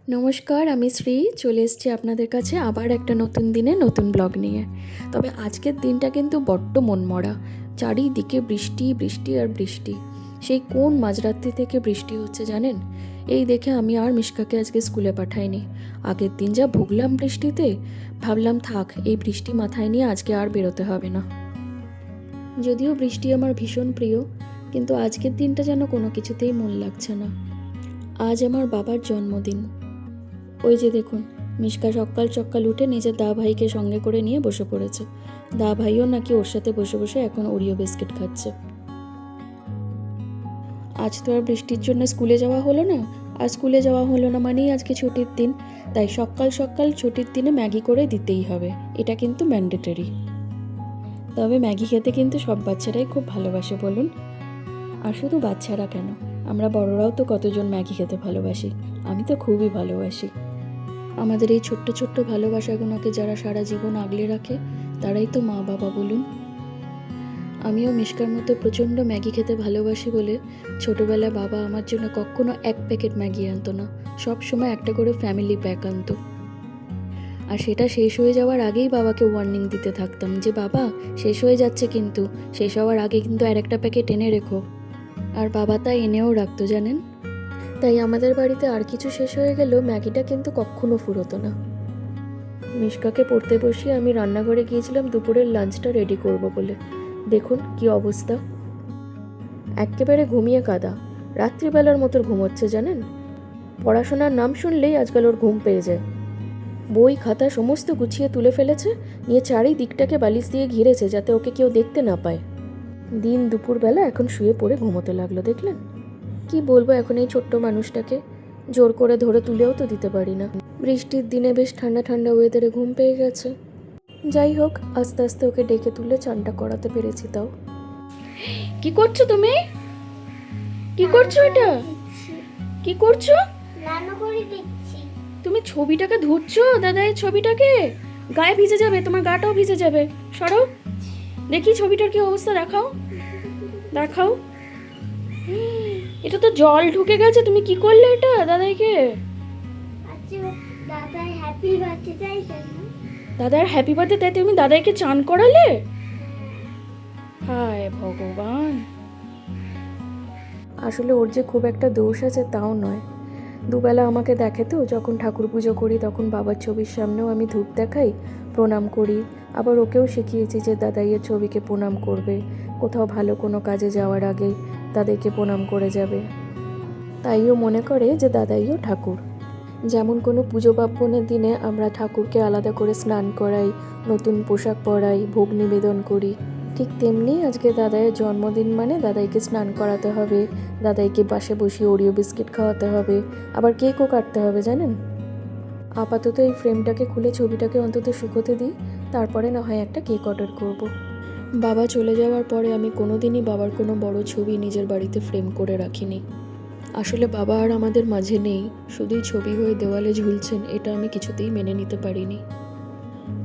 নমস্কার, আমি শ্রী চলে এসেছি আপনাদের কাছে আবার একটা নতুন দিনে নতুন ব্লগ নিয়ে। তবে আজকের দিনটা কিন্তু বড্ড মনমরা। চারিদিকে বৃষ্টি বৃষ্টি আর বৃষ্টি। সেই কোন মাঝরাত্রি থেকে বৃষ্টি হচ্ছে জানেন? এই দেখে আমি আর মিশকাকে আজকে স্কুলে পাঠাইনি। আগের দিন যা ভুগলাম বৃষ্টিতে, ভাবলাম থাক এই বৃষ্টি মাথায় নিয়ে আজকে আর বেরোতে হবে না। যদিও বৃষ্টি আমার ভীষণ প্রিয়, কিন্তু আজকের দিনটা যেন কোনো কিছুতেই মন লাগছে না। আজ আমার বাবার জন্মদিন। ওই যে দেখুন, মিশকা সকাল সকাল উঠে নিজের দা ভাইকে সঙ্গে করে নিয়ে বসে পড়েছে। দা ভাইও নাকি ওর সাথে বসে বসে এখন ওরিও বিস্কিট খাচ্ছে। আজ তো আর বৃষ্টির জন্য স্কুলে যাওয়া হলো না। আর স্কুলে যাওয়া হলো না মানেই আজকে ছুটির দিন, তাই সকাল সকাল ছুটির দিনে ম্যাগি করে দিতেই হবে, এটা কিন্তু ম্যান্ডেটরি। তবে ম্যাগি খেতে কিন্তু সব বাচ্চারাই খুব ভালোবাসে বলুন। আর শুধু বাচ্চারা কেন, আমরা বড়রাও তো কতজন ম্যাগি খেতে ভালোবাসি। আমি তো খুবই ভালোবাসি। আমাদের এই ছোট্ট ছোট্ট ভালোবাসাগুলোকে যারা সারা জীবন আগলে রাখে, তারাই তো মা বাবা বলুন। আমিও মিশকার মতো প্রচণ্ড ম্যাগি খেতে ভালোবাসি বলে ছোটোবেলায় বাবা আমার জন্য কখনো এক প্যাকেট ম্যাগি আনতো না, সব সময় একটা করে ফ্যামিলি প্যাক আনতো। আর সেটা শেষ হয়ে যাওয়ার আগেই বাবাকে ওয়ার্নিং দিতে থাকতাম যে বাবা শেষ হয়ে যাচ্ছে, কিন্তু শেষ হওয়ার আগে কিন্তু আর একটা প্যাকেট এনে রেখো। আর বাবা তা এনেও রাখতো জানেন। তাই আমাদের বাড়িতে আর কিছু শেষ হয়ে গেলেও ম্যাগিটা কিন্তু কখনো ফুরোতো না। মিশকাকে পড়তে বসিয়ে আমি রান্নাঘরে গিয়েছিলাম দুপুরের লাঞ্চটা রেডি করব বলে। দেখুন কি অবস্থা, একেবারে ঘুমিয়ে কাদা। রাত্রিবেলার মতো ঘুমোচ্ছে জানেন। পড়াশোনার নাম শুনলেই আজকাল ওর ঘুম পেয়ে যায়। বই খাতা সমস্ত গুছিয়ে তুলে ফেলেছে, নিয়ে চারিদিকটাকে বালিশ দিয়ে ঘিরেছে যাতে ওকে কেউ দেখতে না পায়। দিন দুপুরবেলা এখন শুয়ে পড়ে ঘুমোতে লাগলো, দেখলেন? কি বলবো এখন এই ছোট্ট মানুষটাকে, জোর করে ধরে তুলেও তো দিতে পারি না। বৃষ্টির দিনে বেশ ঠান্ডা ঠান্ডা ওয়েদারে ঘুম পেয়ে গেছে। যাই হোক, আস্তে আস্তে ওকে ডেকে তুলে চানটা করাতে পেরেছি। তাও কি করছো তুমি? কি করছো এটা? কি করছো? তুমি ছবিটাকে ধুচ্ছো দাদাইয়ের ছবিটাকে? গায়ে ভিজে যাবে, তোমার গাটাও ভিজে যাবে। সরো দেখি ছবিটার কি অবস্থা, দেখাও দেখাও। এটা তো জল ঢুকে গেছে, তুমি কি করলে এটা দাদাইকে? দাদার হ্যাপি বার্থডে তাই তুমি দাদাইকে চান করালে? হায় ভগবান। আসলে ওর যে খুব একটা দোষ আছে তাও নয়। দুবেলা আমাকে দেখে তো, যখন ঠাকুর পুজো করি তখন বাবার ছবির সামনেও আমি ধূপ দেখাই, প্রণাম করি। আবার ওকেও শিখিয়েছি যে দাদাইয়ের ছবিকে প্রণাম করবে, কোথাও ভালো কোনো কাজে যাওয়ার আগে তাদেরকে প্রণাম করে যাবে। তাইও মনে করে যে দাদাইও ঠাকুর। যেমন কোনো পুজো পার্বণের দিনে আমরা ঠাকুরকে আলাদা করে স্নান করাই, নতুন পোশাক পরাই, ভোগ নিবেদন করি, ঠিক তেমনি আজকে দাদাইয়ের জন্মদিন মানে দাদাইকে স্নান করাতে হবে, দাদাইকে পাশে বসিয়ে ওরিও বিস্কিট খাওয়াতে হবে, আবার কেকও কাটতে হবে জানেন। আপাতত এই ফ্রেমটাকে খুলে ছবিটাকে অন্তত শুকোতে দিই, তারপরে না হয় একটা কেক অর্ডার করব। বাবা চলে যাওয়ার পরে আমি কোনোদিনই বাবার কোনো বড় ছবি নিজের বাড়িতে ফ্রেম করে রাখিনি। আসলে বাবা আর আমাদের মাঝে নেই, শুধুই ছবি হয়ে দেওয়ালে ঝুলছেন, এটা আমি কিছুতেই মেনে নিতে পারিনি।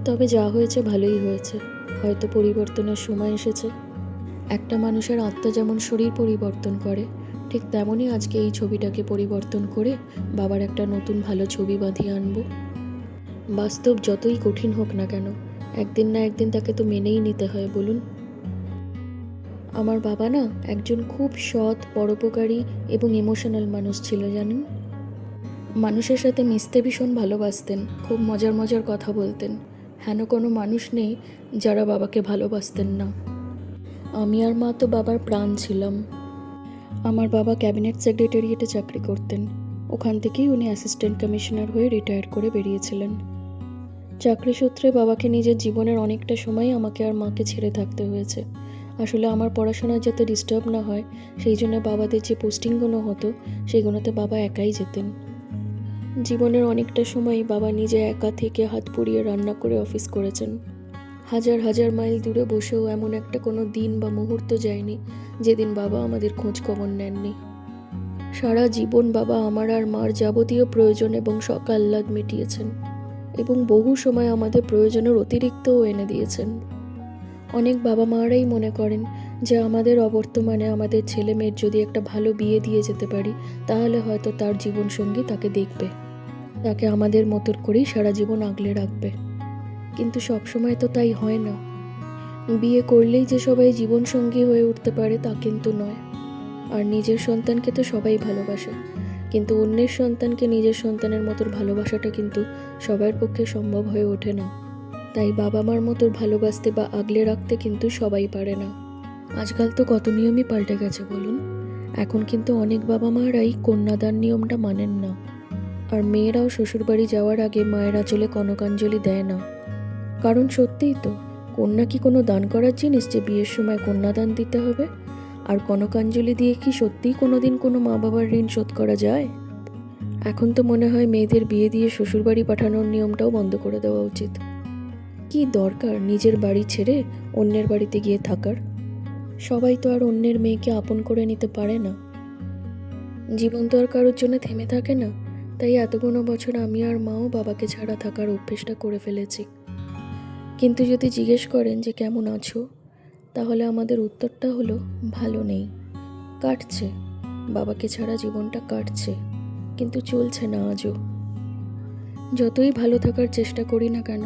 তবে যা হয়েছে ভালোই হয়েছে, হয়তো পরিবর্তনের সময় এসেছে। একটা মানুষের আত্মা যেমন শরীর পরিবর্তন করে, ঠিক তেমনই আজকে এই ছবিটাকে পরিবর্তন করে বাবার একটা নতুন ভালো ছবি বাঁধিয়ে আনবো। বাস্তব যতই কঠিন হোক না কেন, একদিন না একদিন তাকে তো মেনেই নিতে হয় বলুন। আমার বাবা না একজন খুব সৎ, পরোপকারী এবং ইমোশনাল মানুষ ছিল জানেন। মানুষের সাথে মিশতে ভীষণ ভালোবাসতেন, খুব মজার মজার কথা বলতেন। হেন কোনো মানুষ নেই যারা বাবাকে ভালোবাসতেন না। আমি আর মা তো বাবার প্রাণ ছিলাম। আমার বাবা ক্যাবিনেট সেক্রেটারিয়েটে চাকরি করতেন, ওখান থেকেই উনি অ্যাসিস্ট্যান্ট কমিশনার হয়ে রিটায়ার করে বেরিয়েছিলেন। চাকরি সূত্রে বাবাকে নিজের জীবনের অনেকটা সময় আমাকে আর মাকে ছেড়ে থাকতে হয়েছে। আসলে আমার পড়াশোনা যাতে ডিস্টার্ব না হয় সেই জন্য বাবাদের যে পোস্টিংগুলো হতো সেগুলোতে বাবা একাই যেতেন। জীবনের অনেকটা সময় বাবা নিজে একা থেকে হাত পুড়িয়ে রান্না করে অফিস করেছেন। হাজার হাজার মাইল দূরে বসেও এমন একটা কোনো দিন বা মুহূর্ত যায়নি যেদিন বাবা আমাদের খোঁজ খবর নেননি। সারা জীবন বাবা আমার আর মার যাবতীয় প্রয়োজন এবং শখ আহ্লাদ মিটিয়েছেন, এবং বহু সময় আমাদের প্রয়োজনের অতিরিক্তও এনে দিয়েছেন। অনেক বাবা মারাই মনে করেন যে আমাদের অবর্তমানে আমাদের ছেলে মেয়ের যদি একটা ভালো বিয়ে দিয়ে যেতে পারি তাহলে হয়তো তার জীবনসঙ্গী তাকে দেখবে। তাকে আমাদের মতো করেই সারা জীবন আগলে রাখবে। কিন্তু সবসময় তো তাই হয় না। বিয়ে করলেই যে সবাই জীবনসঙ্গী হয়ে উঠতে পারে তা কিন্তু নয়। আর নিজের সন্তানকে তো সবাই ভালোবাসে, কিন্তু অন্যের সন্তানকে নিজের সন্তানের মতো ভালোবাসাটা কিন্তু সবার পক্ষে সম্ভব হয়ে ওঠে না। তাই বাবা মার মতো ভালোবাসতে বা আগলে রাখতে কিন্তু সবাই পারে না। আজকাল তো কত নিয়মই পাল্টে গেছে বলুন। এখন কিন্তু অনেক বাবা মারাই কন্যাদান নিয়মটা মানেন না। আর মেয়েরাও শ্বশুরবাড়ি যাওয়ার আগে মায়ের আঁচলে কনকাঞ্জলি দেয় না। কারণ সত্যিই তো, কন্যা কি কোনো দান করার জিনিস যে বিয়ের সময় কন্যাদান দিতে হবে? আর কনকাঞ্জলি দিয়ে কি সত্যিই কোনোদিন কোনো মা বাবার ঋণ শোধ করা যায়? এখন তো মনে হয় মেয়েদের বিয়ে দিয়ে শ্বশুরবাড়ি পাঠানোর নিয়মটাও বন্ধ করে দেওয়া উচিত। কি দরকার নিজের বাড়ি ছেড়ে অন্যের বাড়িতে গিয়ে থাকার? সবাই তো আর অন্যের মেয়েকে আপন করে নিতে পারে না। জীবন তো আর কারোর জন্য থেমে থাকে না। তাই এতগুলো বছর আমি আর মাও বাবাকে ছাড়া থাকার অভ্যেসটা করে ফেলেছি। কিন্তু যদি জিজ্ঞেস করেন যে কেমন আছো, তাহলে আমাদের উত্তরটা হলো ভালো নেই। কাটছে, বাবাকে ছাড়া জীবনটা কাটছে, কিন্তু চলছে না আজও। যতই ভালো থাকার চেষ্টা করি না কেন,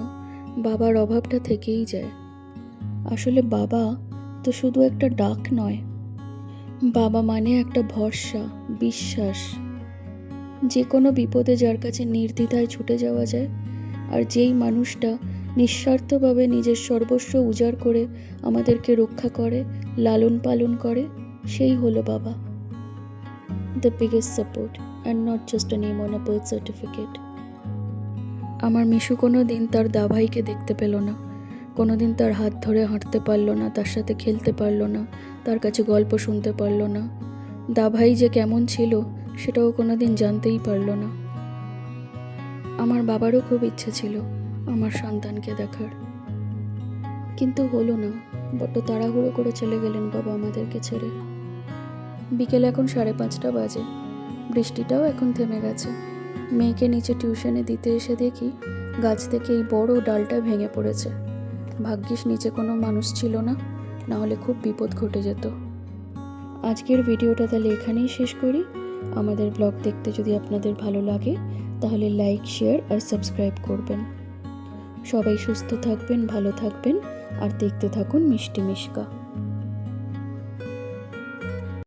বাবার অভাবটা থেকেই যায়। আসলে বাবা তো শুধু একটা ডাক নয়, বাবা মানে একটা ভরসা, বিশ্বাস। যে কোনো বিপদে যার কাছে নির্দ্বিধায় ছুটে যাওয়া যায়, আর যেই মানুষটা নিঃস্বার্থভাবে নিজের সর্বস্ব উজাড় করে আমাদেরকে রক্ষা করে, লালন পালন করে, সেই হলো বাবা। The biggest support and not just a name on a birth certificate. আমার মিশু কোনো দিন তার দাভাইকে দেখতে পেল না, কোনো দিন তার হাত ধরে হাঁটতে পারলো না, তার সাথে খেলতে পারলো না, তার কাছে গল্প শুনতে পারলো না। দাভাই যে কেমন ছিল সেটাও কোনো দিন জানতেই পারলো না। আমার বাবারও খুব ইচ্ছে ছিল আমার সন্তানকে দেখার, কিন্তু হলো না। বড্ড তাড়াহুড়ো করে চলে গেলেন বাবা আমাদেরকে ছেড়ে। বিকেল এখন 5:30 বাজে, বৃষ্টিটাও এখন থেমে গেছে। মেয়েকে নিচে টিউশনে দিতে এসে দেখি গাছ থেকে এই বড় ডালটা ভেঙে পড়েছে। ভাগ্যিস নিচে কোনো মানুষ ছিল না, না হলে খুব বিপদ ঘটে যেত। আজকের ভিডিওটা তাহলে এখানেই শেষ করি। আমাদের ব্লগ দেখতে যদি আপনাদের ভালো লাগে তাহলে লাইক, শেয়ার আর সাবস্ক্রাইব করবেন। সবাই সুস্থ থাকবেন, ভালো থাকবেন আর দেখতে থাকুন মিষ্টি মিশকা।